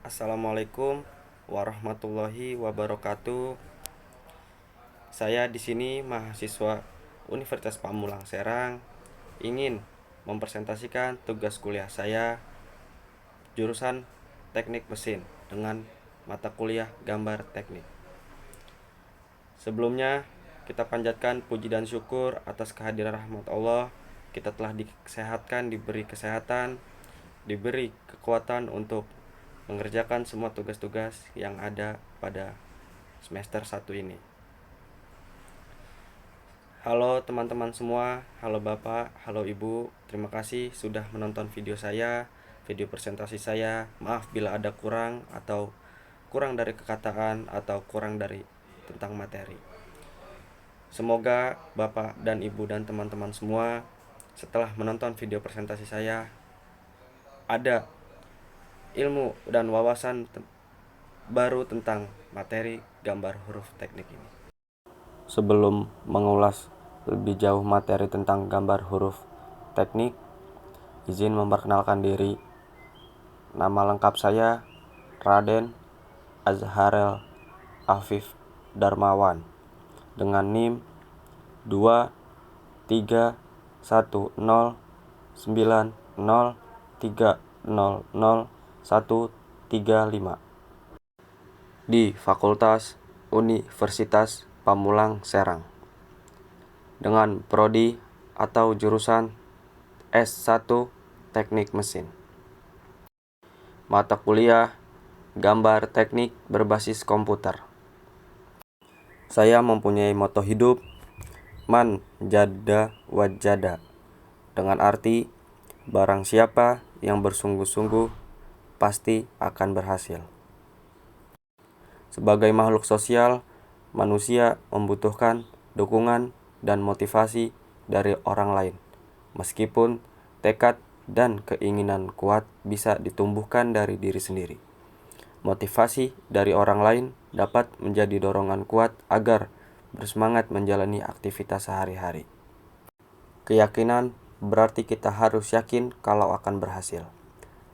Assalamualaikum warahmatullahi wabarakatuh. Saya di sini mahasiswa Universitas Pamulang Serang ingin mempresentasikan tugas kuliah saya jurusan Teknik Mesin dengan mata kuliah Gambar Teknik. Sebelumnya kita panjatkan puji dan syukur atas kehadiran rahmat Allah. Kita telah disehatkan, diberi kesehatan, diberi kekuatan untuk mengerjakan semua tugas-tugas yang ada pada semester 1 ini. Halo teman-teman semua, halo Bapak, halo Ibu. Terima kasih sudah menonton video saya, video presentasi saya. Maaf bila ada kurang atau kurang dari kekataan atau kurang dari tentang materi. Semoga Bapak dan Ibu dan teman-teman semua setelah menonton video presentasi saya ada ilmu dan wawasan baru tentang materi gambar huruf teknik ini. Sebelum mengulas lebih jauh materi tentang gambar huruf teknik, izin memperkenalkan diri. Nama lengkap saya Raden Azharel Afif Darmawan dengan NIM 2310903000135 di Fakultas Universitas Pamulang Serang dengan prodi atau jurusan S1 Teknik Mesin. Mata kuliah Gambar Teknik berbasis komputer. Saya mempunyai moto hidup Man Jada Wajada, dengan arti barang siapa yang bersungguh-sungguh pasti akan berhasil. Sebagai makhluk sosial, manusia membutuhkan dukungan dan motivasi dari orang lain. Meskipun tekad dan keinginan kuat bisa ditumbuhkan dari diri sendiri. Motivasi dari orang lain dapat menjadi dorongan kuat agar bersemangat menjalani aktivitas sehari-hari. Keyakinan berarti kita harus yakin kalau akan berhasil.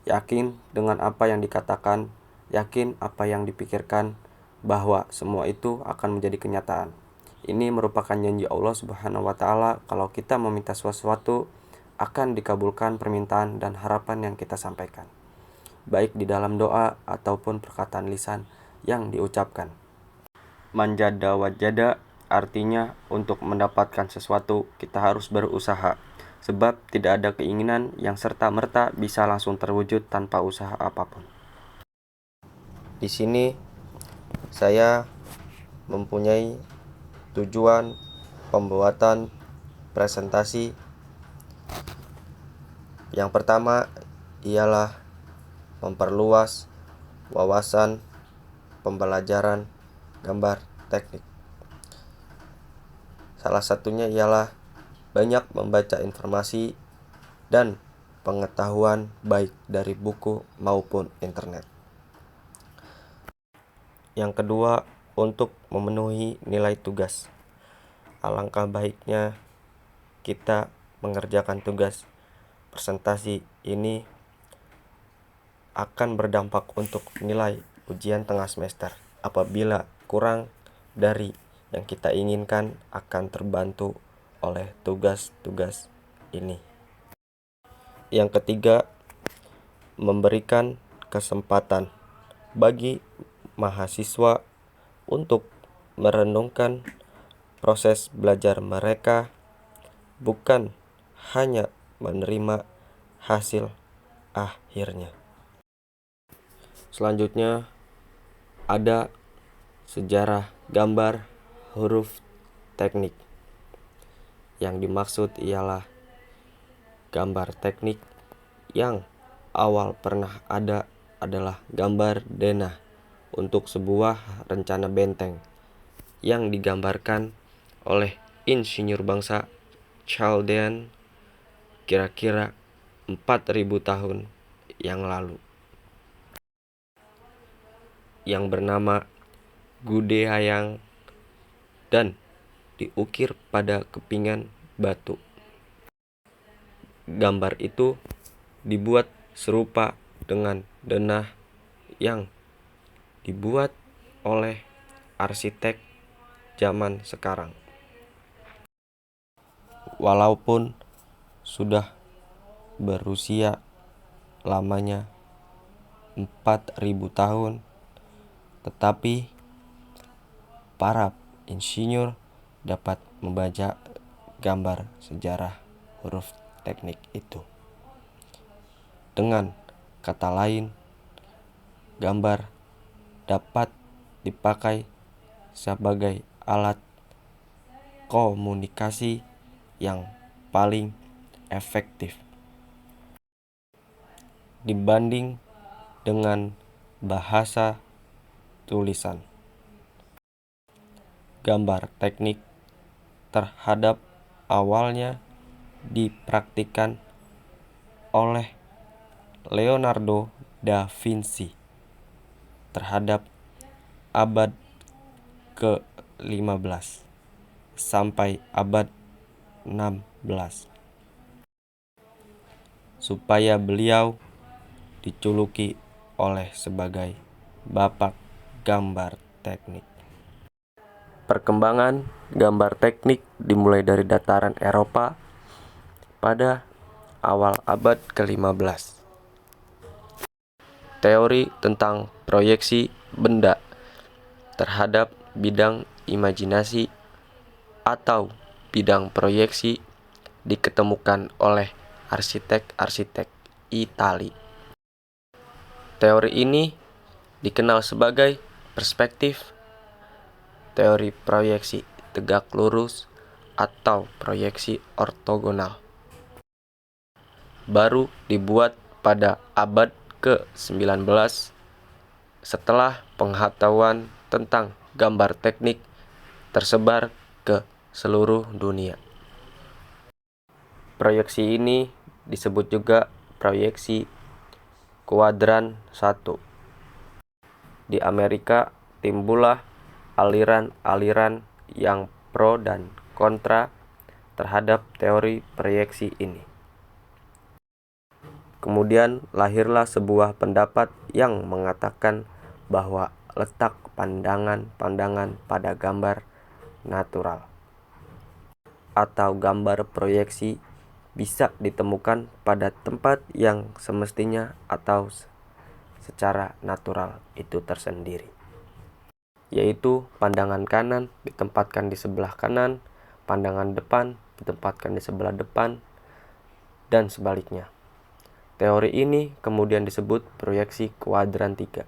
Yakin dengan apa yang dikatakan, yakin apa yang dipikirkan, bahwa semua itu akan menjadi kenyataan. Ini merupakan janji Allah Subhanahu wa Ta'ala kalau kita meminta sesuatu akan dikabulkan permintaan dan harapan yang kita sampaikan, baik di dalam doa ataupun perkataan lisan yang diucapkan. Manjada wajada artinya untuk mendapatkan sesuatu kita harus berusaha, sebab tidak ada keinginan yang serta-merta bisa langsung terwujud tanpa usaha apapun. Di sini saya mempunyai tujuan pembuatan presentasi. Yang pertama ialah memperluas wawasan pembelajaran gambar teknik. Salah satunya ialah banyak membaca informasi dan pengetahuan baik dari buku maupun internet. Yang kedua, untuk memenuhi nilai tugas. Alangkah baiknya kita mengerjakan tugas presentasi ini akan berdampak untuk nilai ujian tengah semester. Apabila kurang dari yang kita inginkan, akan terbantu oleh tugas-tugas ini. Yang ketiga, memberikan kesempatan bagi mahasiswa untuk merenungkan proses belajar mereka, bukan hanya menerima hasil akhirnya. Selanjutnya ada sejarah gambar huruf teknik. Yang dimaksud ialah gambar teknik yang awal pernah ada adalah gambar denah untuk sebuah rencana benteng yang digambarkan oleh insinyur bangsa Chaldean kira-kira 4000 tahun yang lalu, yang bernama Gudehayang dan diukir pada kepingan batu. Gambar itu dibuat serupa dengan denah yang dibuat oleh arsitek zaman sekarang. Walaupun sudah berusia lamanya 4.000 tahun, tetapi para insinyur dapat membaca gambar sejarah huruf teknik itu. Dengan kata lain, gambar dapat dipakai sebagai alat komunikasi yang paling efektif dibanding dengan bahasa tulisan. Gambar teknik terhadap awalnya dipraktikkan oleh Leonardo da Vinci terhadap abad ke-15 sampai abad 16, supaya beliau dijuluki oleh sebagai Bapak Gambar Teknik. Perkembangan gambar teknik dimulai dari dataran Eropa pada awal abad ke-15. Teori tentang proyeksi benda terhadap bidang imajinasi atau bidang proyeksi diketemukan oleh arsitek-arsitek Itali. Teori ini dikenal sebagai perspektif, teori proyeksi tegak lurus, atau proyeksi ortogonal. Baru dibuat pada abad ke-19 setelah pengetahuan tentang gambar teknik tersebar ke seluruh dunia. Proyeksi ini disebut juga proyeksi kuadran 1. Di Amerika timbullah aliran-aliran yang pro dan kontra terhadap teori proyeksi ini. Kemudian lahirlah sebuah pendapat yang mengatakan bahwa letak pandangan-pandangan pada gambar natural atau gambar proyeksi bisa ditemukan pada tempat yang semestinya atau secara natural itu tersendiri, yaitu pandangan kanan ditempatkan di sebelah kanan, pandangan depan ditempatkan di sebelah depan, dan sebaliknya. Teori ini kemudian disebut proyeksi kuadran 3.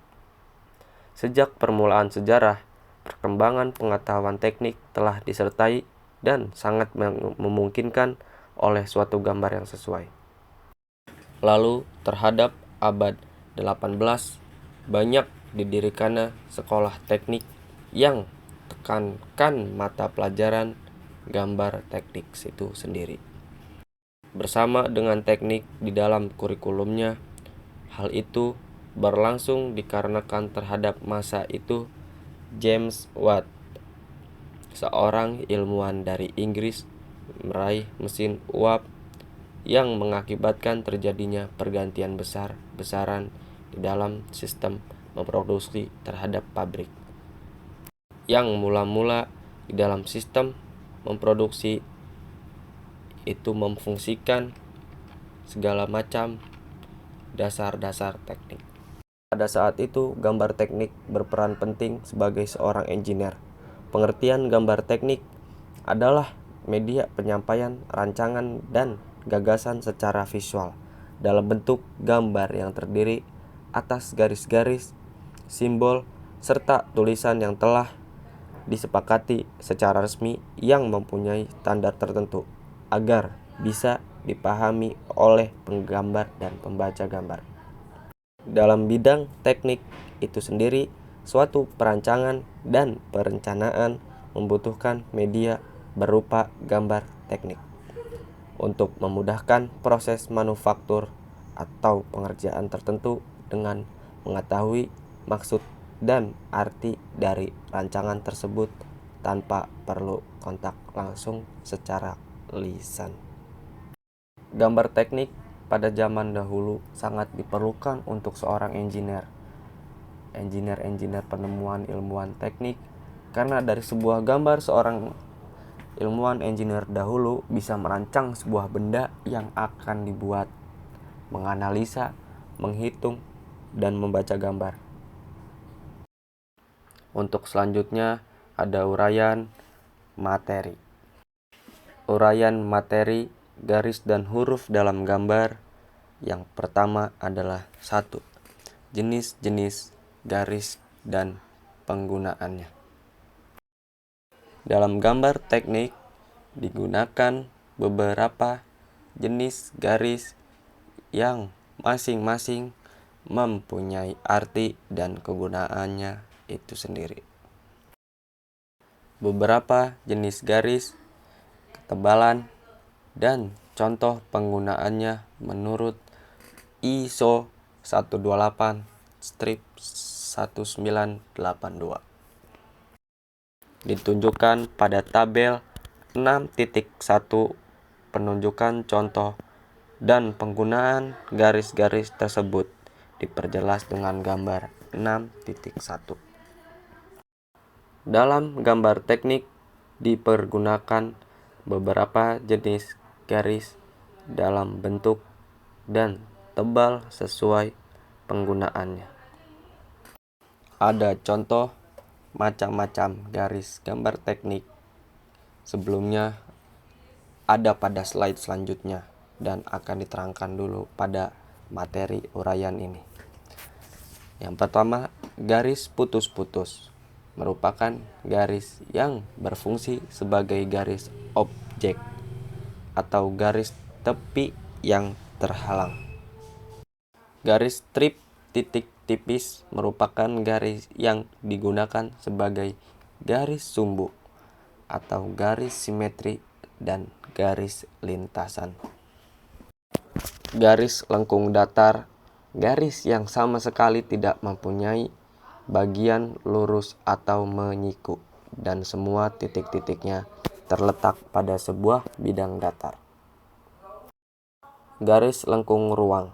Sejak permulaan sejarah, perkembangan pengetahuan teknik telah disertai dan sangat memungkinkan oleh suatu gambar yang sesuai. Lalu terhadap abad 18 banyak didirikannya sekolah teknik yang tekankan mata pelajaran gambar teknik itu sendiri bersama dengan teknik di dalam kurikulumnya. Hal itu berlangsung dikarenakan terhadap masa itu James Watt, seorang ilmuwan dari Inggris, meraih mesin uap yang mengakibatkan terjadinya pergantian besar-besaran di dalam sistem memproduksi terhadap pabrik. Yang mula-mula di dalam sistem memproduksi itu memfungsikan segala macam dasar-dasar teknik. Pada saat itu, gambar teknik berperan penting sebagai seorang engineer. Pengertian gambar teknik adalah media penyampaian rancangan dan gagasan secara visual dalam bentuk gambar yang terdiri atas garis-garis, simbol, serta tulisan yang telah disepakati secara resmi yang mempunyai standar tertentu agar bisa dipahami oleh penggambar dan pembaca gambar. Dalam bidang teknik itu sendiri, suatu perancangan dan perencanaan membutuhkan media berupa gambar teknik untuk memudahkan proses manufaktur atau pengerjaan tertentu dengan mengetahui maksud dan arti dari rancangan tersebut tanpa perlu kontak langsung secara lisan. Gambar teknik pada zaman dahulu sangat diperlukan untuk seorang engineer engineer-engineer penemuan ilmuwan teknik, karena dari sebuah gambar seorang ilmuwan engineer dahulu bisa merancang sebuah benda yang akan dibuat, menganalisa, menghitung, dan membaca gambar. Untuk selanjutnya ada uraian materi. Uraian materi, garis dan huruf dalam gambar. Yang pertama adalah 1. Jenis-jenis garis dan penggunaannya. Dalam gambar teknik digunakan beberapa jenis garis yang masing-masing mempunyai arti dan kegunaannya itu sendiri. Beberapa jenis garis, ketebalan, dan contoh penggunaannya menurut ISO 128-1982 ditunjukkan pada tabel 6.1. Penunjukan contoh dan penggunaan garis-garis tersebut diperjelas dengan gambar 6.1. Dalam gambar teknik dipergunakan beberapa jenis garis dalam bentuk dan tebal sesuai penggunaannya. Ada contoh macam-macam garis gambar teknik sebelumnya ada pada slide selanjutnya dan akan diterangkan dulu pada materi uraian ini. Yang pertama, garis putus-putus merupakan garis yang berfungsi sebagai garis objek atau garis tepi yang terhalang. Garis strip titik tipis merupakan garis yang digunakan sebagai garis sumbu atau garis simetri dan garis lintasan. Garis lengkung datar, garis yang sama sekali tidak mempunyai bagian lurus atau menyiku dan semua titik-titiknya terletak pada sebuah bidang datar. Garis lengkung ruang,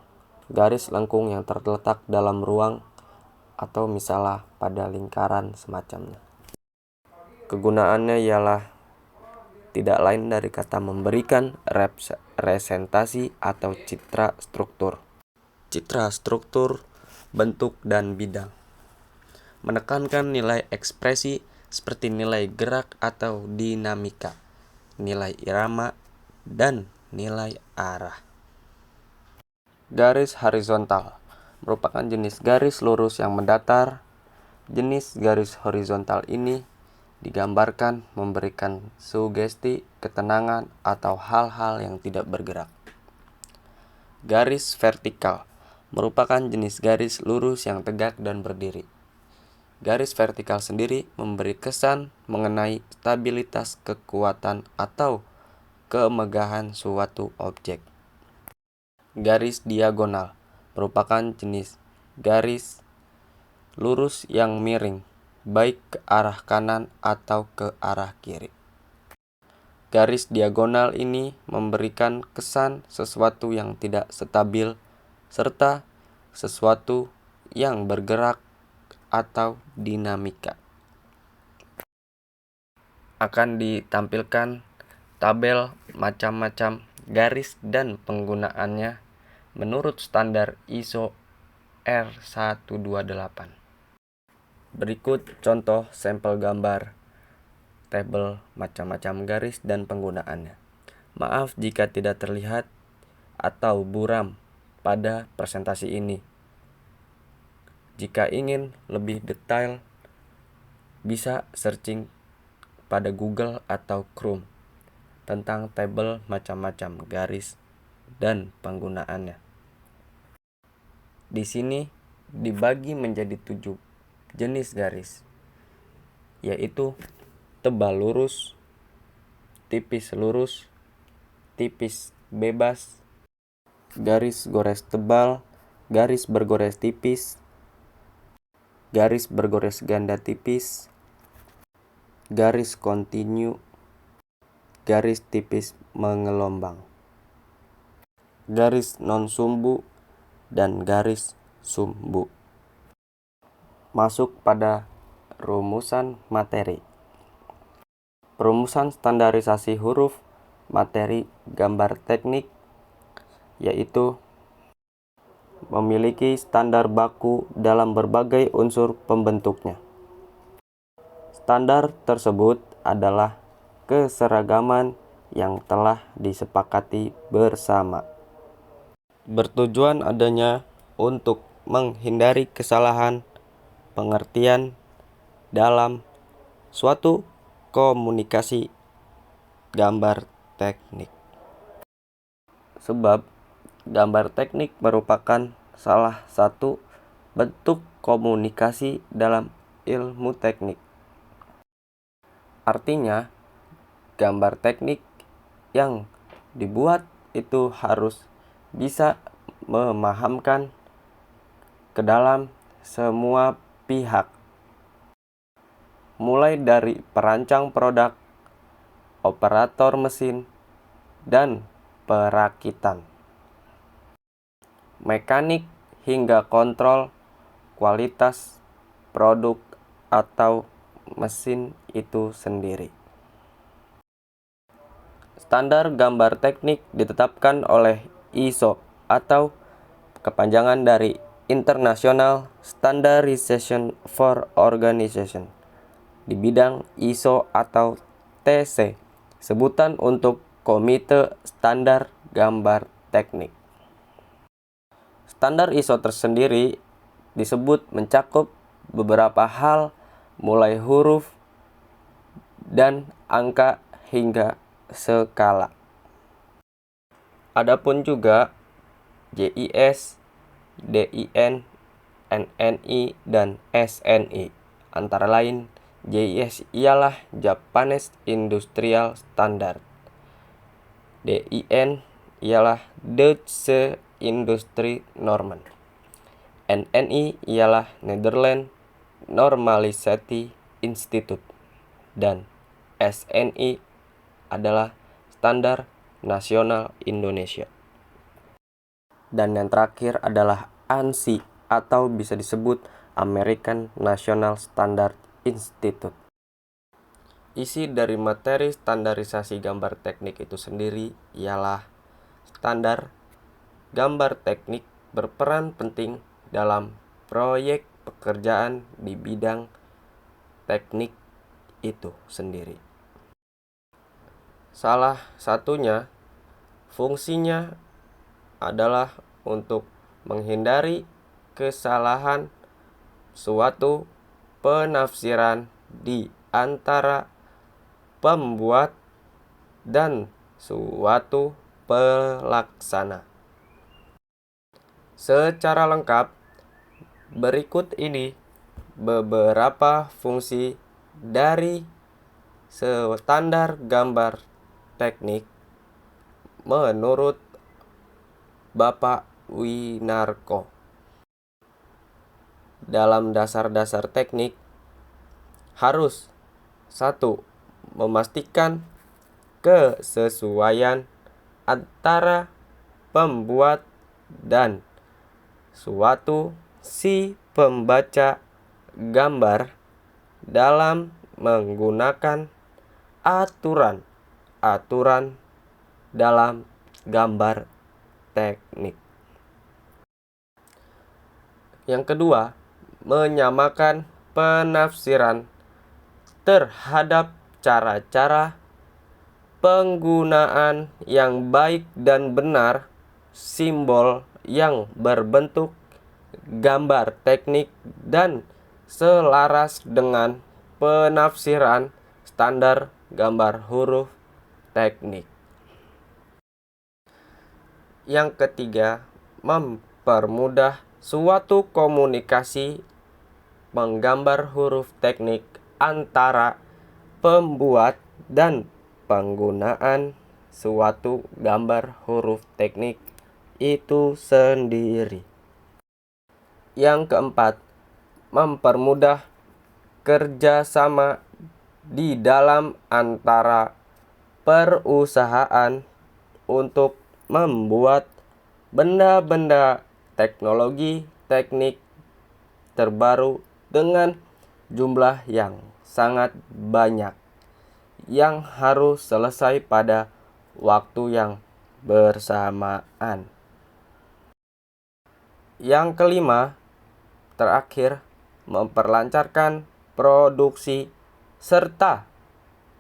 garis lengkung yang terletak dalam ruang atau misalnya pada lingkaran semacamnya. Kegunaannya ialah tidak lain dari kata memberikan representasi atau citra struktur. Citra struktur, bentuk, dan bidang. Menekankan nilai ekspresi seperti nilai gerak atau dinamika, nilai irama, dan nilai arah. Garis horizontal merupakan jenis garis lurus yang mendatar. Jenis garis horizontal ini digambarkan memberikan sugesti ketenangan atau hal-hal yang tidak bergerak. Garis vertikal merupakan jenis garis lurus yang tegak dan berdiri. Garis vertikal sendiri memberi kesan mengenai stabilitas, kekuatan, atau kemegahan suatu objek. Garis diagonal merupakan jenis garis lurus yang miring, baik ke arah kanan atau ke arah kiri. Garis diagonal ini memberikan kesan sesuatu yang tidak stabil serta sesuatu yang bergerak atau dinamika. Akan ditampilkan tabel macam-macam garis dan penggunaannya menurut standar ISO R128. Berikut contoh sampel gambar tabel macam-macam garis dan penggunaannya. Maaf jika tidak terlihat atau buram pada presentasi ini. Jika ingin lebih detail, bisa searching pada Google atau Chrome tentang tabel macam-macam garis dan penggunaannya. Di sini dibagi menjadi 7 jenis garis, yaitu tebal lurus, tipis lurus, tipis bebas, garis gores tebal, garis bergores tipis, garis bergores ganda tipis, garis kontinu, garis tipis mengelombang, garis non sumbu, dan garis sumbu. masuk pada rumusan materi. Perumusan standarisasi huruf materi gambar teknik yaitu memiliki standar baku dalam berbagai unsur pembentuknya. Standar tersebut adalah keseragaman yang telah disepakati bersama. Bertujuan adanya untuk menghindari kesalahan pengertian dalam suatu komunikasi gambar teknik. Sebab gambar teknik merupakan salah satu bentuk komunikasi dalam ilmu teknik. Artinya, gambar teknik yang dibuat itu harus bisa memahamkan ke dalam semua pihak, mulai dari perancang produk, operator mesin, dan perakitan, mekanik hingga kontrol kualitas produk atau mesin itu sendiri. Standar gambar teknik ditetapkan oleh ISO atau kepanjangan dari International Standardization for Organization di bidang ISO atau TC, sebutan untuk Komite Standar Gambar Teknik. Standar ISO tersendiri disebut mencakup beberapa hal mulai huruf dan angka hingga skala. Adapun juga JIS, DIN, NNI, dan SNI. Antara lain, JIS ialah Japanese Industrial Standard. DIN ialah Duitse Industrie Normen. NNI ialah Netherlands Normalisati Institute. Dan SNI adalah Standar Nasional Indonesia. Dan yang terakhir adalah ANSI atau bisa disebut American National Standard Institute. Isi dari materi standarisasi gambar teknik itu sendiri ialah standar gambar teknik berperan penting dalam proyek pekerjaan di bidang teknik itu sendiri. Salah satunya fungsinya adalah untuk menghindari kesalahan suatu penafsiran di antara pembuat dan suatu pelaksana. Secara lengkap, berikut ini beberapa fungsi dari standar gambar teknik menurut Bapak Winarko. Dalam dasar-dasar teknik harus 1. Memastikan kesesuaian antara pembuat dan suatu si pembaca gambar dalam menggunakan aturan dalam gambar teknik. Yang kedua, menyamakan penafsiran terhadap cara-cara penggunaan yang baik dan benar simbol yang berbentuk gambar teknik dan selaras dengan penafsiran standar gambar huruf teknik. Yang ketiga, mempermudah suatu komunikasi menggambar huruf teknik antara pembuat dan penggunaan suatu gambar huruf teknik itu sendiri. Yang keempat, mempermudah kerjasama di dalam antara perusahaan untuk membuat benda-benda teknologi teknik terbaru dengan jumlah yang sangat banyak yang harus selesai pada waktu yang bersamaan. Yang kelima, terakhir, memperlancarkan produksi serta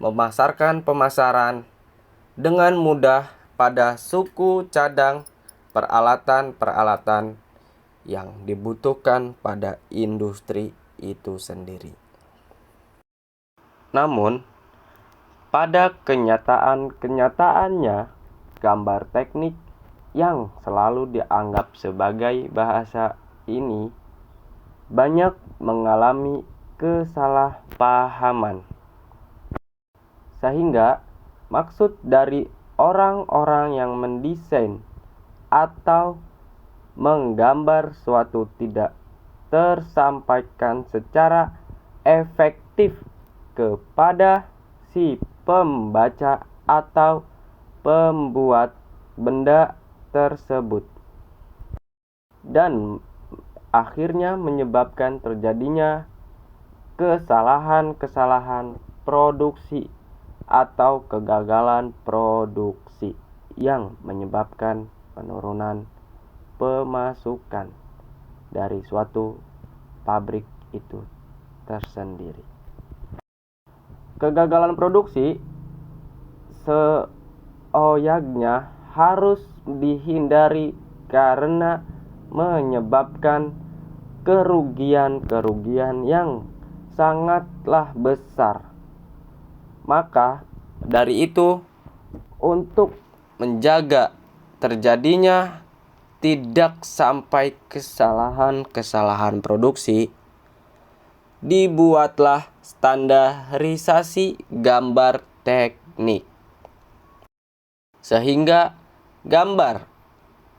memasarkan pemasaran dengan mudah pada suku cadang peralatan-peralatan yang dibutuhkan pada industri itu sendiri. Namun, pada kenyataannya, gambar teknik yang selalu dianggap sebagai bahasa ini banyak mengalami kesalahpahaman. Sehingga maksud dari orang-orang yang mendesain atau menggambar suatu tidak tersampaikan secara efektif kepada si pembaca atau pembuat benda tersebut, dan akhirnya menyebabkan terjadinya kesalahan-kesalahan produksi atau kegagalan produksi yang menyebabkan penurunan pemasukan dari suatu pabrik itu tersendiri. Kegagalan produksi seyogyanya harus dihindari karena menyebabkan kerugian-kerugian yang sangatlah besar. Maka dari itu, untuk menjaga terjadinya tidak sampai kesalahan-kesalahan produksi, dibuatlah standarisasi gambar teknik. Sehingga gambar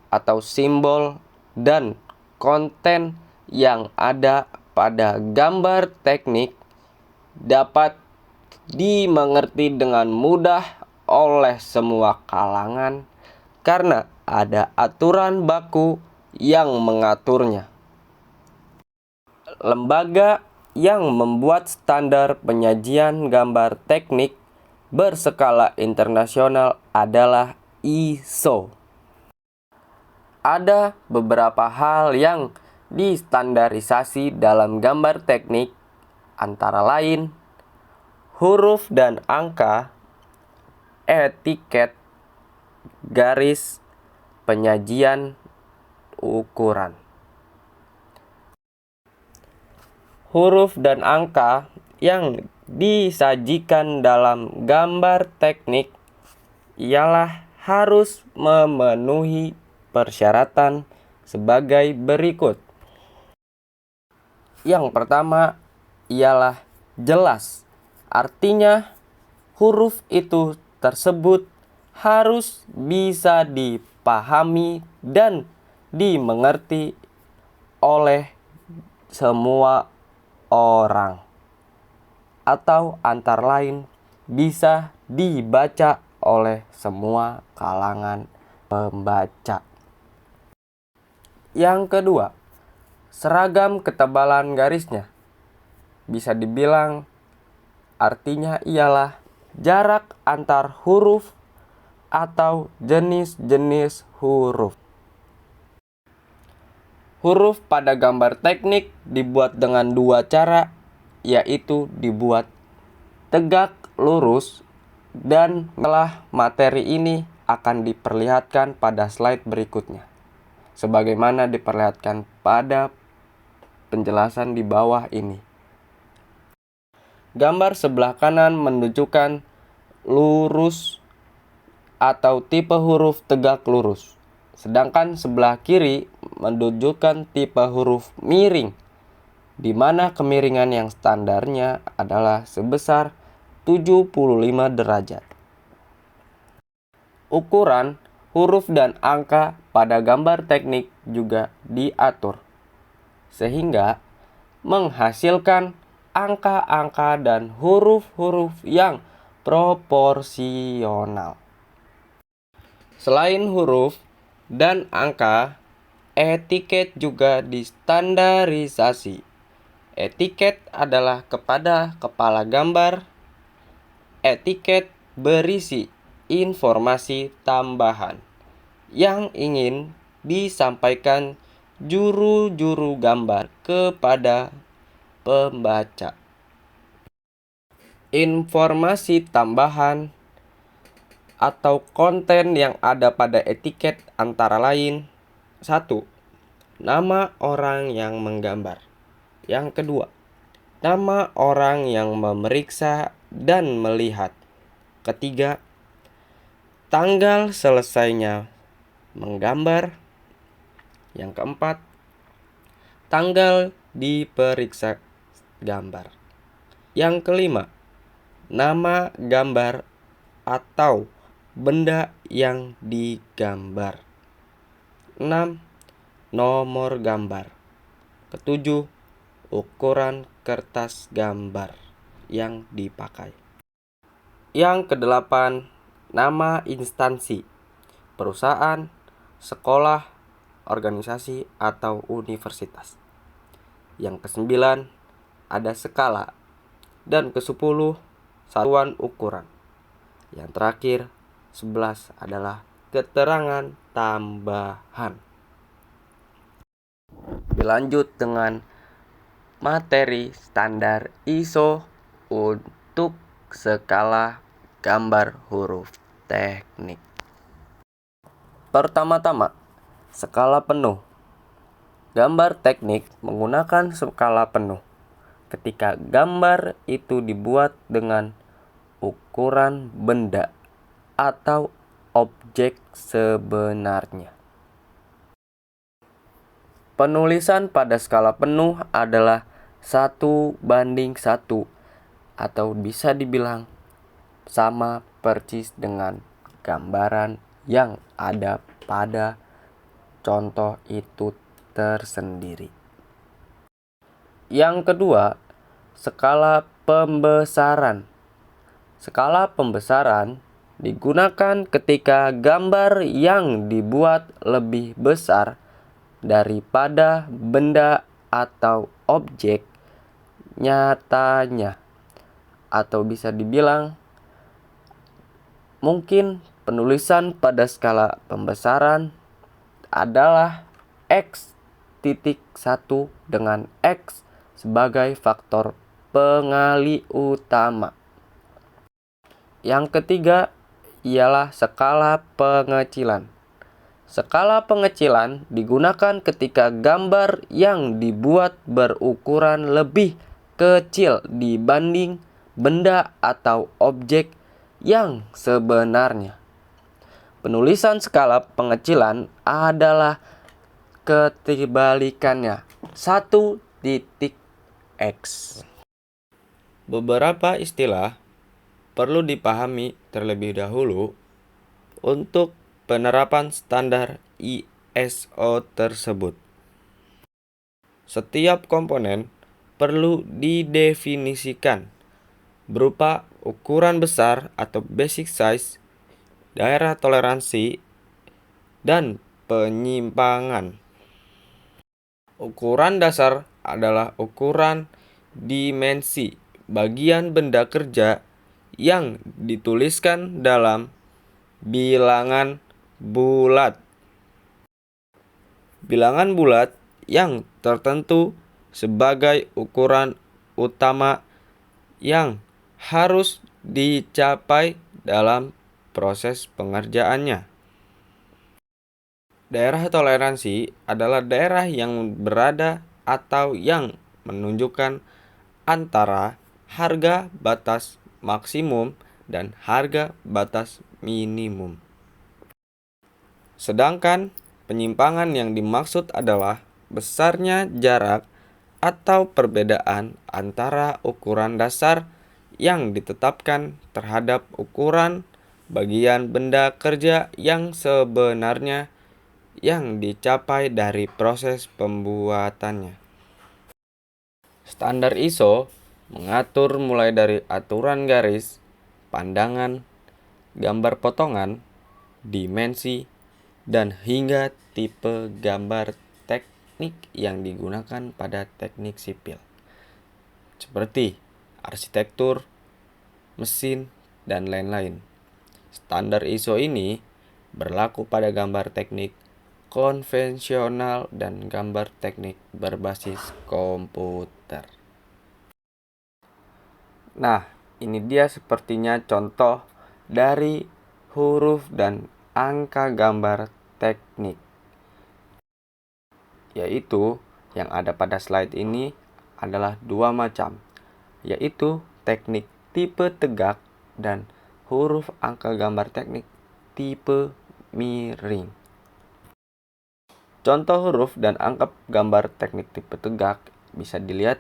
atau simbol dan konten yang ada pada gambar teknik dapat dimengerti dengan mudah oleh semua kalangan karena ada aturan baku yang mengaturnya. Lembaga yang membuat standar penyajian gambar teknik berskala internasional adalah ISO. Ada beberapa hal yang distandarisasi dalam gambar teknik, antara lain huruf dan angka, etiket, garis, penyajian, ukuran. Huruf dan angka yang disajikan dalam gambar teknik ialah harus memenuhi persyaratan sebagai berikut. Yang pertama ialah jelas. Artinya, huruf itu tersebut harus bisa dipahami dan dimengerti oleh semua orang, atau antara lain bisa dibaca oleh semua kalangan pembaca. Yang kedua, seragam ketebalan garisnya. Bisa dibilang artinya ialah jarak antar huruf atau jenis-jenis huruf. Huruf pada gambar teknik dibuat dengan dua cara, yaitu dibuat tegak lurus, dan materi ini akan diperlihatkan pada slide berikutnya, sebagaimana diperlihatkan pada penjelasan di bawah ini. Gambar sebelah kanan menunjukkan lurus atau tipe huruf tegak lurus, sedangkan sebelah kiri menunjukkan tipe huruf miring, di mana kemiringan yang standarnya adalah sebesar 75 derajat. Ukuran huruf dan angka pada gambar teknik juga diatur, sehingga menghasilkan angka-angka dan huruf-huruf yang proporsional. Selain huruf dan angka, etiket juga distandarisasi. Etiket adalah kepada kepala gambar. Etiket berisi informasi tambahan yang ingin disampaikan juru gambar kepada pembaca. Informasi tambahan atau konten yang ada pada etiket antara lain: 1. Nama orang yang menggambar. Yang kedua, nama orang yang memeriksa dan melihat. Ketiga, tanggal selesainya menggambar. Yang keempat, tanggal diperiksa gambar. Yang kelima, nama gambar atau benda yang digambar. 6. Nomor gambar. Ketujuh, ukuran kertas gambar yang dipakai. Yang kedelapan, nama instansi, perusahaan, sekolah, organisasi, atau universitas. Yang kesembilan, ada skala. Dan kesepuluh, satuan ukuran. Yang terakhir, 11 adalah keterangan tambahan. Dilanjut dengan materi standar ISO untuk skala gambar huruf teknik. Pertama-tama, skala penuh. Gambar teknik menggunakan skala penuh ketika gambar itu dibuat dengan ukuran benda atau objek sebenarnya. Penulisan pada skala penuh adalah 1:1 atau bisa dibilang sama persis dengan gambaran yang ada pada contoh itu tersendiri. Yang kedua, skala pembesaran. Skala pembesaran digunakan ketika gambar yang dibuat lebih besar daripada benda atau objek nyatanya, atau bisa dibilang mungkin penulisan pada skala pembesaran adalah X.1 dengan X sebagai faktor pengali utama. Yang ketiga ialah skala pengecilan. Skala pengecilan digunakan ketika gambar yang dibuat berukuran lebih kecil dibanding benda atau objek yang sebenarnya. Penulisan skala pengecilan adalah kebalikannya, 1.x. Beberapa istilah perlu dipahami terlebih dahulu untuk penerapan standar ISO tersebut. Setiap komponen perlu didefinisikan berupa ukuran besar atau basic size, daerah toleransi, dan penyimpangan. Ukuran dasar adalah ukuran dimensi bagian benda kerja yang dituliskan dalam bilangan bulat. Bilangan bulat yang tertentu sebagai ukuran utama yang harus dicapai dalam proses pengerjaannya. Daerah toleransi adalah daerah yang berada atau yang menunjukkan antara harga batas maksimum dan harga batas minimum. Sedangkan penyimpangan yang dimaksud adalah besarnya jarak atau perbedaan antara ukuran dasar yang ditetapkan terhadap ukuran bagian benda kerja yang sebenarnya yang dicapai dari proses pembuatannya. Standar ISO mengatur mulai dari aturan garis, pandangan, gambar potongan, dimensi, dan hingga tipe gambar teknik yang digunakan pada teknik sipil. seperti arsitektur, mesin, dan lain-lain. Standar ISO ini berlaku pada gambar teknik konvensional dan gambar teknik berbasis komputer. Nah, ini dia sepertinya contoh dari huruf dan angka gambar teknik, yaitu yang ada pada slide ini adalah dua macam, yaitu teknik tipe tegak dan huruf angka gambar teknik tipe miring. Contoh huruf dan angka gambar teknik tipe tegak bisa dilihat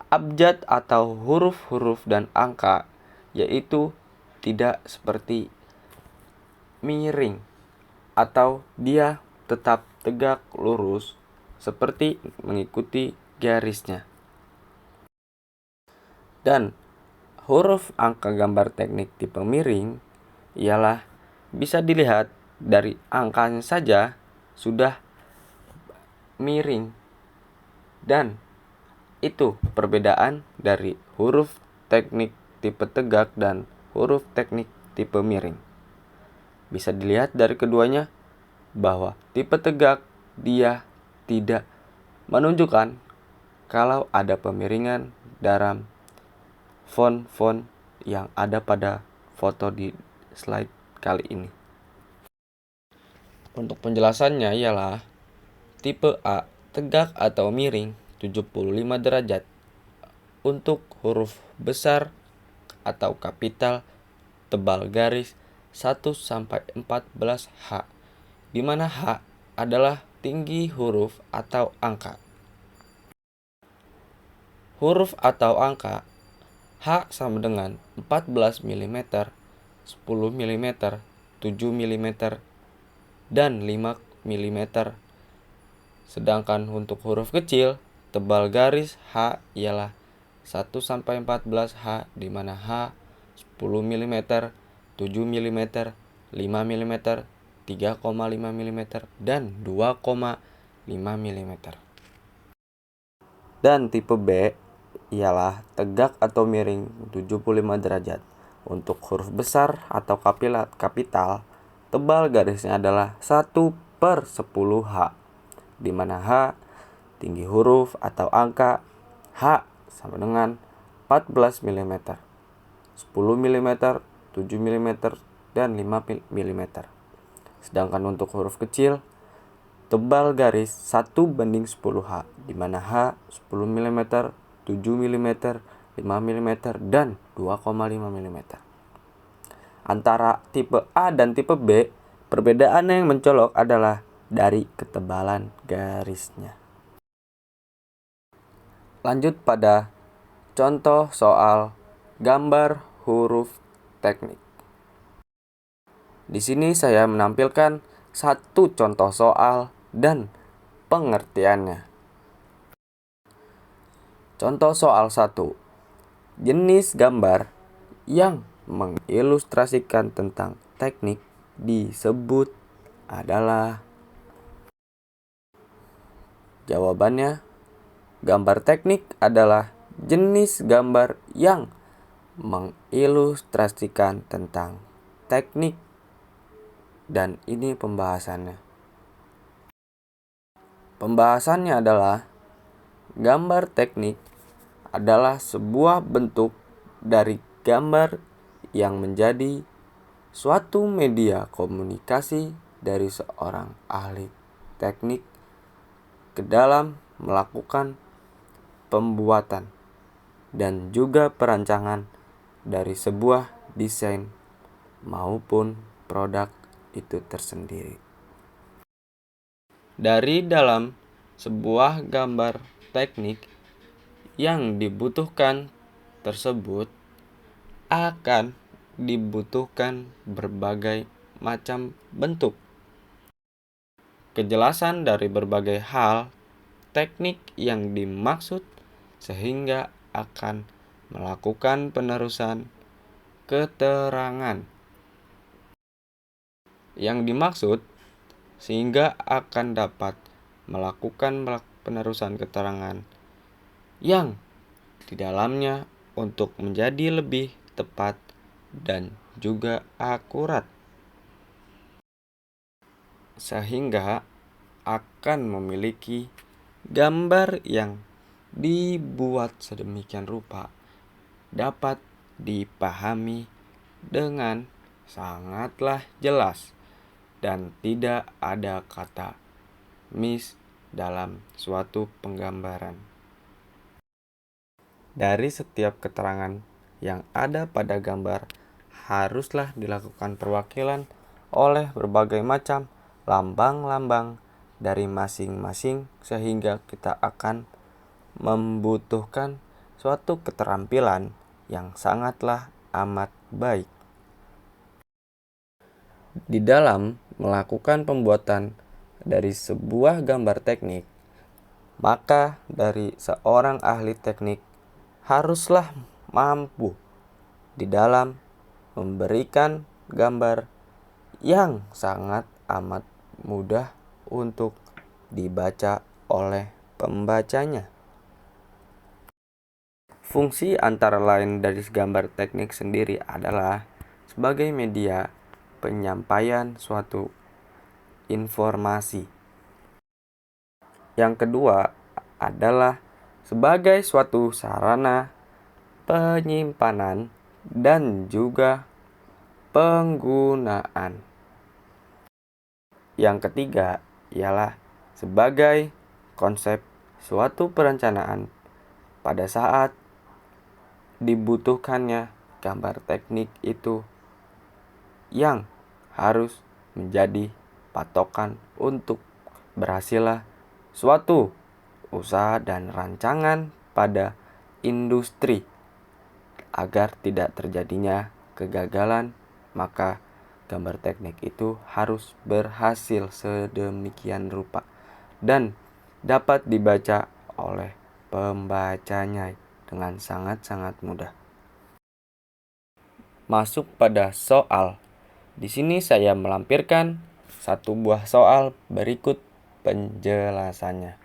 abjad atau huruf-huruf dan angka, yaitu tidak seperti miring atau dia tetap tegak lurus seperti mengikuti garisnya. Dan huruf angka gambar teknik tipe miring ialah bisa dilihat dari angkanya saja sudah miring, dan itu perbedaan dari huruf teknik tipe tegak dan huruf teknik tipe miring. Bisa dilihat dari keduanya bahwa tipe tegak dia tidak menunjukkan kalau ada pemiringan dalam font-font yang ada pada foto di slide kali ini. Untuk penjelasannya ialah tipe A tegak atau miring 75 derajat untuk huruf besar atau kapital tebal garis 1-14 H, di mana H adalah tinggi huruf atau angka. Huruf atau angka H sama dengan 14 mm, 10 mm, 7 mm, dan 5 mm. Sedangkan untuk huruf kecil, tebal garis H ialah 1-14 H, di mana H 10 mm, 7 mm, 5 mm, 3,5 mm, dan 2,5 mm. Dan tipe B ialah tegak atau miring 75 derajat. Untuk huruf besar atau kapital, tebal garisnya adalah 1/10 H, di mana H tinggi huruf atau angka H sama dengan 14 mm, 10 mm, 7 mm, dan 5 mm. Sedangkan untuk huruf kecil, tebal garis 1/10 H, di mana H 10 mm, 7 mm, 5 mm, dan 2,5 mm. Antara tipe A dan tipe B, perbedaan yang mencolok adalah dari ketebalan garisnya. Lanjut pada contoh soal gambar huruf teknik. Di sini saya menampilkan satu contoh soal dan pengertiannya. Contoh soal 1. Jenis gambar yang mengilustrasikan tentang teknik disebut adalah. Jawabannya, gambar teknik adalah jenis gambar yang mengilustrasikan tentang teknik, dan ini pembahasannya. Pembahasannya adalah gambar teknik adalah sebuah bentuk dari gambar yang menjadi suatu media komunikasi dari seorang ahli teknik ke dalam melakukan pembuatan dan juga perancangan dari sebuah desain maupun produk itu tersendiri. Dari dalam sebuah gambar teknik yang dibutuhkan tersebut akan dibutuhkan berbagai macam bentuk. Kejelasan dari berbagai hal teknik yang dimaksud sehingga akan melakukan penerusan keterangan yang dimaksud sehingga akan dapat melakukan penerusan keterangan yang di dalamnya untuk menjadi lebih tepat dan juga akurat, sehingga akan memiliki gambar yang dibuat sedemikian rupa dapat dipahami dengan sangatlah jelas dan tidak ada kata miss dalam suatu penggambaran. Dari setiap keterangan yang ada pada gambar haruslah dilakukan perwakilan oleh berbagai macam lambang-lambang dari masing-masing, sehingga kita akan membutuhkan suatu keterampilan yang sangatlah amat baik di dalam melakukan pembuatan dari sebuah gambar teknik. Maka dari seorang ahli teknik haruslah mampu di dalam memberikan gambar yang sangat amat mudah untuk dibaca oleh pembacanya. Fungsi antara lain dari gambar teknik sendiri adalah sebagai media penyampaian suatu informasi. Yang kedua adalah sebagai suatu sarana penyimpanan dan juga penggunaan. Yang ketiga ialah sebagai konsep suatu perencanaan pada saat dibutuhkannya gambar teknik itu yang harus menjadi patokan untuk berhasilnya suatu usaha dan rancangan pada industri. Agar tidak terjadinya kegagalan, maka gambar teknik itu harus berhasil sedemikian rupa dan dapat dibaca oleh pembacanya dengan sangat-sangat mudah. Masuk pada soal. Di sini saya melampirkan satu buah soal berikut penjelasannya.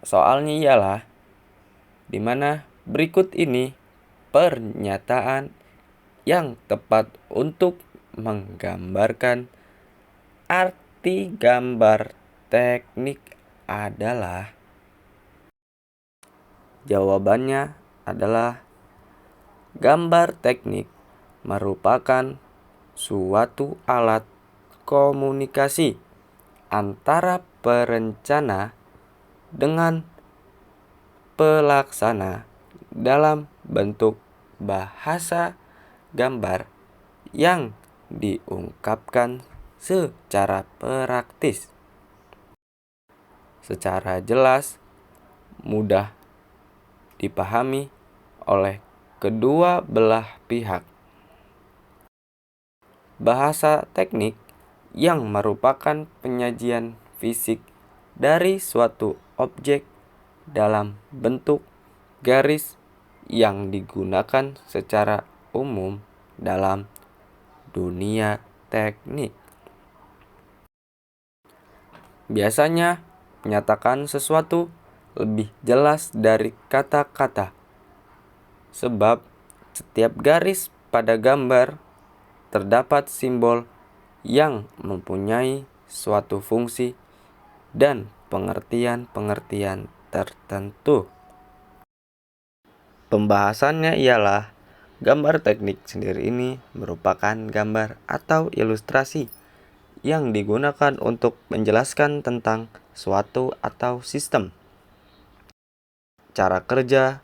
Soalnya ialah di mana berikut ini pernyataan yang tepat untuk menggambarkan arti gambar teknik adalah. Jawabannya adalah gambar teknik merupakan suatu alat komunikasi antara perencana dengan pelaksana dalam bentuk bahasa gambar yang diungkapkan secara praktis, secara jelas, mudah dipahami oleh kedua belah pihak. Bahasa teknik yang merupakan penyajian fisik dari suatu objek dalam bentuk garis yang digunakan secara umum dalam dunia teknik. Biasanya menyatakan sesuatu lebih jelas dari kata-kata, sebab setiap garis pada gambar terdapat simbol yang mempunyai suatu fungsi dan pengertian-pengertian tertentu. Pembahasannya ialah gambar teknik sendiri ini merupakan gambar atau ilustrasi yang digunakan untuk menjelaskan tentang suatu atau sistem, cara kerja,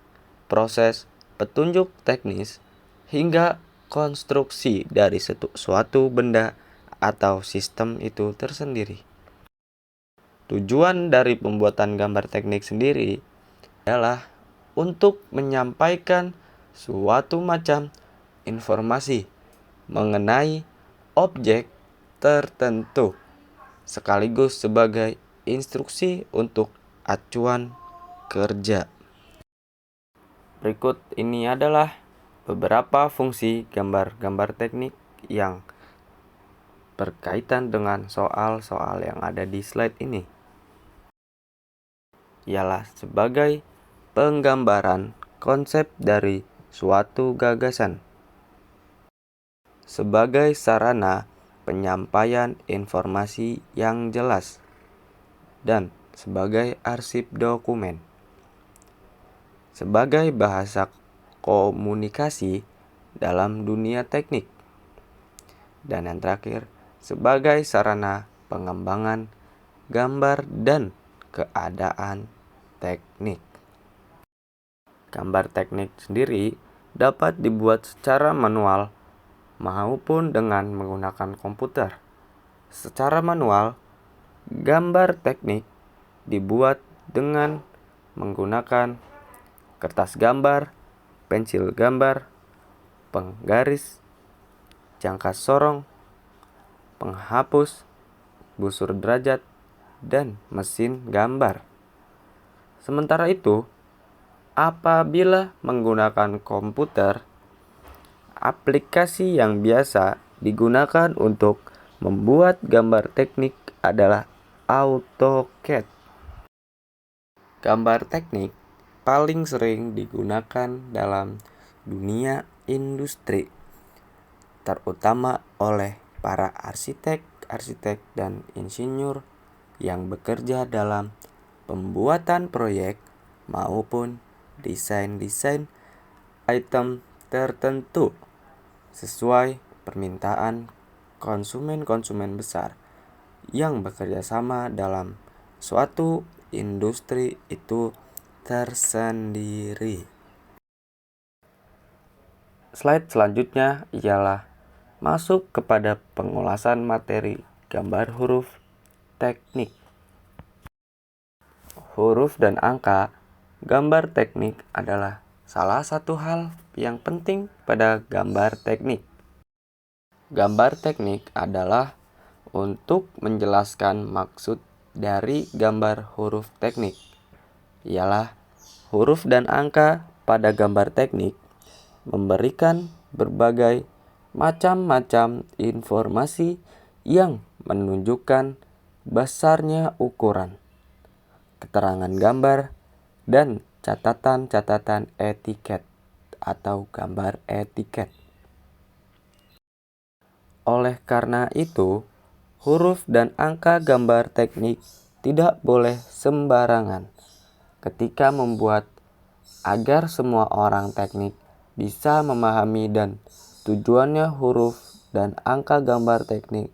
proses, petunjuk teknis, hingga konstruksi dari suatu benda atau sistem itu tersendiri. Tujuan dari pembuatan gambar teknik sendiri adalah untuk menyampaikan suatu macam informasi mengenai objek tertentu, sekaligus sebagai instruksi untuk acuan kerja. Berikut ini adalah beberapa fungsi gambar-gambar teknik yang berkaitan dengan soal-soal yang ada di slide ini. Ialah sebagai penggambaran konsep dari suatu gagasan sebagai sarana penyampaian informasi yang jelas dan sebagai arsip dokumen, sebagai bahasa komunikasi dalam dunia teknik, dan yang terakhir sebagai sarana pengembangan gambar dan keadaan teknik. Gambar teknik sendiri dapat dibuat secara manual maupun dengan menggunakan komputer. Secara manual, gambar teknik dibuat dengan menggunakan kertas gambar, pensil gambar, penggaris, jangka sorong, penghapus, busur derajat, dan mesin gambar. Sementara itu, apabila menggunakan komputer, aplikasi yang biasa digunakan untuk membuat gambar teknik adalah AutoCAD. Gambar teknik paling sering digunakan dalam dunia industri, terutama oleh para arsitek dan insinyur yang bekerja dalam pembuatan proyek maupun desain item tertentu sesuai permintaan konsumen besar yang bekerja sama dalam suatu industri itu tersendiri. Slide selanjutnya ialah masuk kepada pengulasan materi gambar huruf teknik. Huruf dan angka gambar teknik adalah salah satu hal yang penting pada gambar teknik. Gambar teknik adalah untuk menjelaskan maksud dari gambar huruf teknik. Ialah huruf dan angka pada gambar teknik memberikan berbagai macam-macam informasi yang menunjukkan besarnya ukuran, keterangan gambar, dan catatan-catatan etiket atau gambar etiket. Oleh karena itu, huruf dan angka gambar teknik tidak boleh sembarangan ketika membuat agar semua orang teknik bisa memahami dan tujuannya huruf dan angka gambar teknik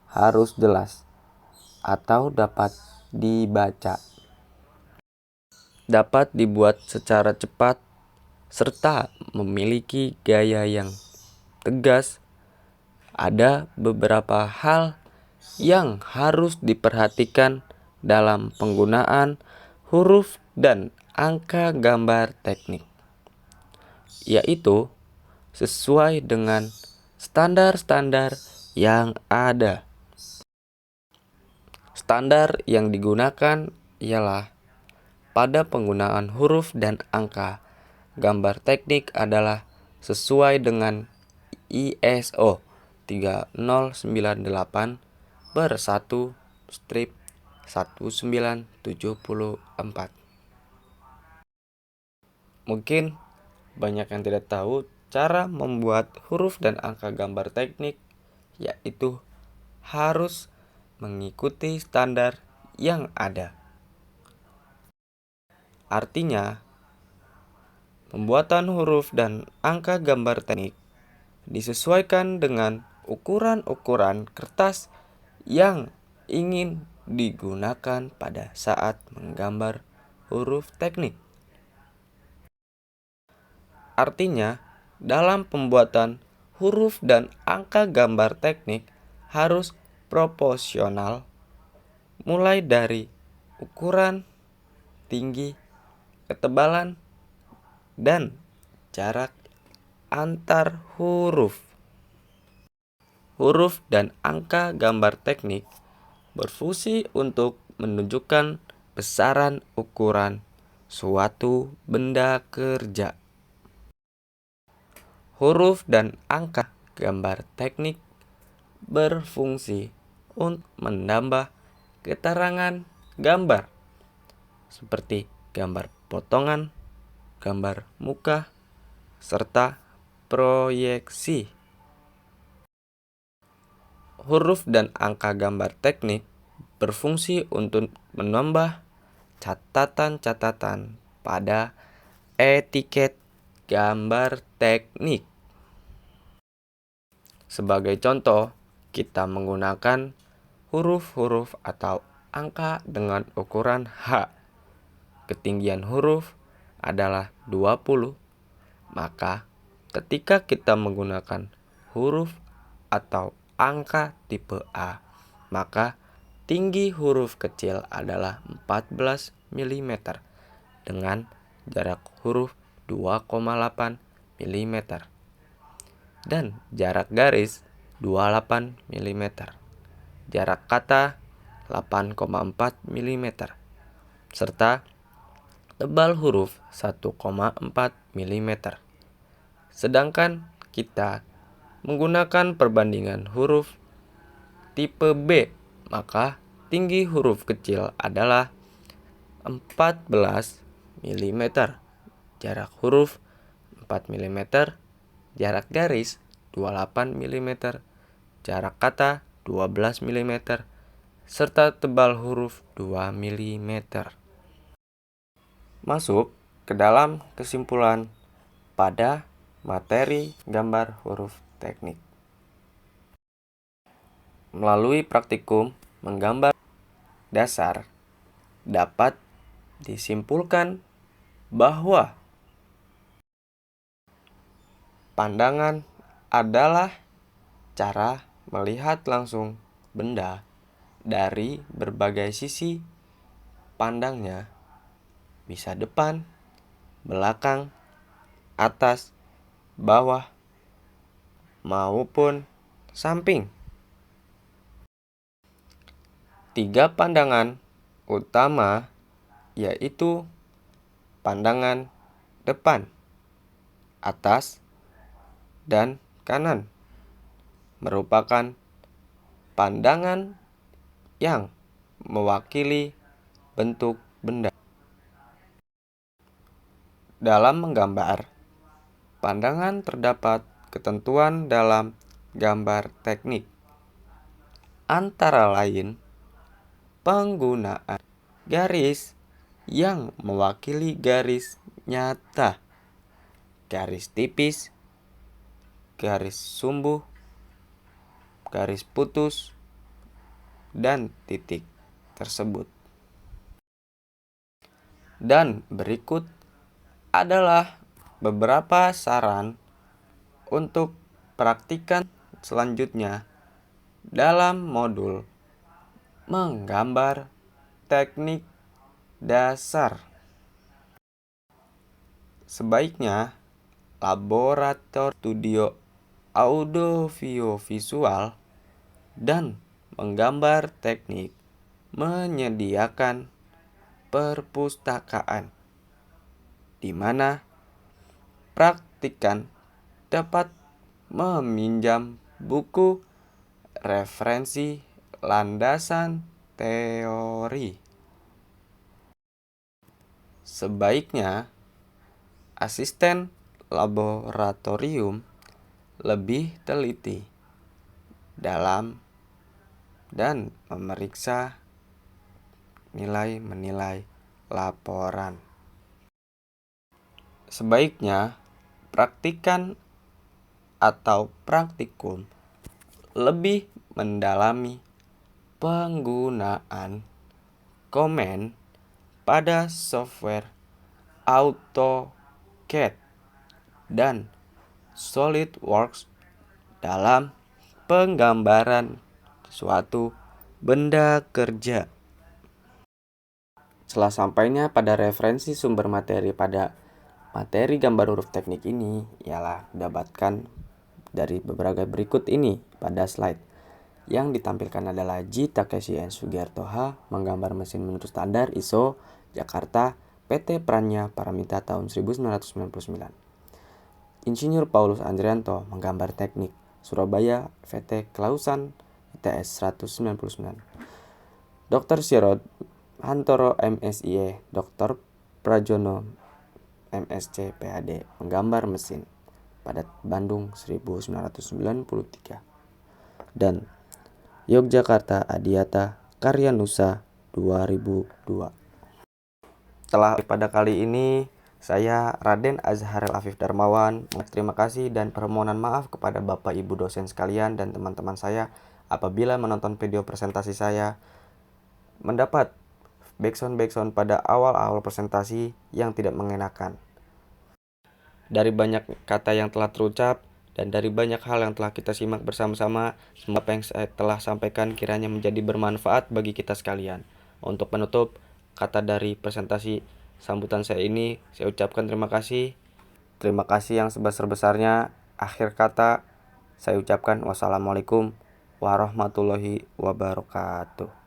harus jelas atau dapat dibaca. Dapat dibuat secara cepat serta memiliki gaya yang tegas. Ada beberapa hal yang harus diperhatikan dalam penggunaan huruf dan angka gambar teknik, yaitu sesuai dengan standar-standar yang ada. Standar yang digunakan ialah pada penggunaan huruf dan angka gambar teknik adalah sesuai dengan ISO 3098/1974. Mungkin banyak yang tidak tahu cara membuat huruf dan angka gambar teknik, yaitu harus mengikuti standar yang ada. Artinya, pembuatan huruf dan angka gambar teknik disesuaikan dengan ukuran-ukuran kertas yang ingin digunakan pada saat menggambar huruf teknik. Artinya, dalam pembuatan huruf dan angka gambar teknik harus proporsional, mulai dari ukuran, tinggi, ketebalan, dan jarak antar huruf. Huruf dan angka gambar teknik berfungsi untuk menunjukkan besaran ukuran suatu benda kerja. Huruf dan angka gambar teknik berfungsi untuk menambah keterangan gambar, seperti gambar potongan, gambar muka, serta proyeksi. Huruf dan angka gambar teknik berfungsi untuk menambah catatan-catatan pada etiket gambar teknik. Sebagai contoh, kita menggunakan huruf-huruf atau angka dengan ukuran H. Ketinggian huruf adalah 20. Maka ketika kita menggunakan huruf atau angka tipe A, maka tinggi huruf kecil adalah 14 mm dengan jarak huruf 2,8 mm dan jarak garis 28 mm. Jarak kata 8,4 mm serta tebal huruf 1,4 mm. Sedangkan kita menggunakan perbandingan huruf tipe B, maka tinggi huruf kecil adalah 14 mm, jarak huruf 4 mm, jarak garis 28 mm, jarak kata 12 mm, serta tebal huruf 2 mm. Masuk ke dalam kesimpulan pada materi gambar huruf teknik. Melalui praktikum menggambar dasar, dapat disimpulkan bahwa pandangan adalah cara melihat langsung benda dari berbagai sisi pandangnya, bisa depan, belakang, atas, bawah, maupun samping. 3 pandangan utama yaitu pandangan depan, atas, dan kanan merupakan pandangan yang mewakili bentuk benda. Dalam menggambar, pandangan terdapat ketentuan dalam gambar teknik, antara lain penggunaan garis yang mewakili garis nyata, garis tipis, garis sumbu, garis putus, dan titik tersebut. Dan berikut adalah beberapa saran untuk praktikan selanjutnya dalam modul menggambar teknik dasar. Sebaiknya laboratorium studio audiovisual dan menggambar teknik menyediakan perpustakaan di mana praktikan dapat meminjam buku referensi landasan teori. Sebaiknya asisten laboratorium lebih teliti dalam dan memeriksa menilai laporan. Sebaiknya praktikan atau praktikum lebih mendalami penggunaan komen pada software AutoCAD dan SolidWorks dalam penggambaran suatu benda kerja. Setelah sampainya pada referensi sumber materi pada materi gambar huruf teknik ini, ialah dapatkan dari beberapa berikut ini pada slide. Yang ditampilkan adalah J. Takeshi and Sugiarto H. menggambar mesin menurut standar ISO Jakarta PT Pranya Paramita tahun 1999. Insinyur Paulus Andrianto menggambar teknik Surabaya VT Kelausan ITS 199. Dr. Sirot Hantoro MSIE, Dr. Prajono MSc PhD Menggambar Mesin pada Bandung 1993 dan Yogyakarta Adiata Karya Nusa 2002. Pada kali ini saya Raden Azharil Afif Darmawan terima kasih dan permohonan maaf kepada Bapak Ibu dosen sekalian dan teman-teman saya apabila menonton video presentasi saya mendapat backsound pada awal-awal presentasi yang tidak mengenakan. Dari banyak kata yang telah terucap dan dari banyak hal yang telah kita simak bersama-sama, semoga apa yang saya telah sampaikan kiranya menjadi bermanfaat bagi kita sekalian. Untuk penutup kata dari presentasi sambutan saya ini, saya ucapkan terima kasih. Terima kasih yang sebesar-besarnya. Akhir kata, saya ucapkan wassalamualaikum warahmatullahi wabarakatuh.